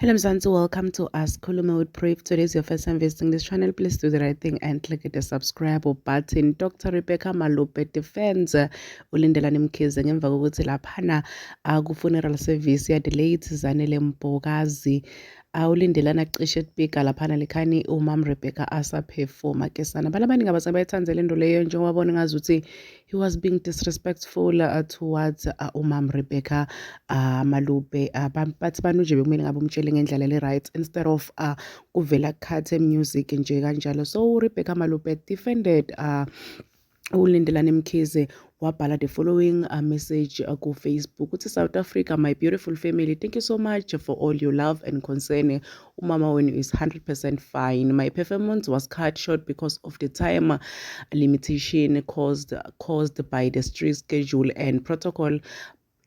Hello Mzansi, welcome to Ask Khuluma with Pray. If today is your first time visiting this channel, please do the right thing and click the subscribe button. Dr. Rebecca Malope defends uLindelani Mkhize ngemva kokuthi laphana ku-funeral service yade-late Zanele Mpokazi uLindelani acishe etipika laphana likhani umam Rebecca asaphefoma ke sana. Abantu abaningi abasebayithanze le nto leyo njengoba babona ngazuthi he was being disrespectful towards umam Rebecca Malope bathi bantu nje bekumele ngabe umtshele ngendlela le-right instead of kuvela kukhathe music nje kanjalo. So uRebecca Malope defended uLindelani Mkhize wabhala the following message ku-Facebook uthi, South Africa, my beautiful family, thank you so much for all your love and concern. Umama wenu is 100% fine. My performance was cut short because of the time limitation caused by the strict schedule and protocol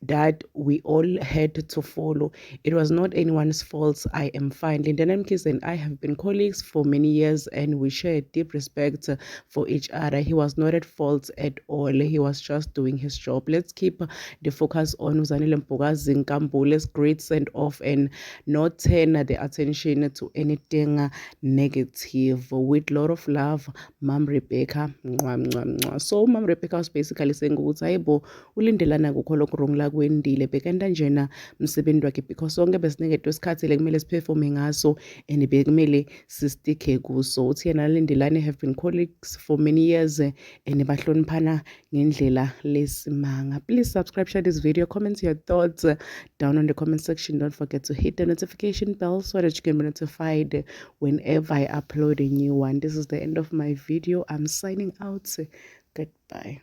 that we all had to follow. It was not anyone's fault. I am fine. Lindelani Mkhize and I have been colleagues for many years and we share deep respect for each other. He was not at fault at all. He was just doing his job. Let's keep the focus on Zanele Mpokazi Nkambule's great send off and not turn the attention to anything negative. With lot of love, Mom Rebecca. Mwah, mwah, mwah. So Mom Rebecca was basically saying ukuthi hayibo uLindelani akukho lokho wrong la kwendile bekenda njena msebenzi wakhe because sonke besineketwe isikhathi le kumele siperforme ngaso and bekumele sistike kuso. Uthi yena Lindelani have been colleagues for many years and bahloniphana ngendlela lesimanga. Please subscribe, share this video, comment your thoughts down on the comment section. Don't forget to hit the notification bell so that you can be notified whenever I upload a new one. This is the end of my video. I'm signing out. Goodbye.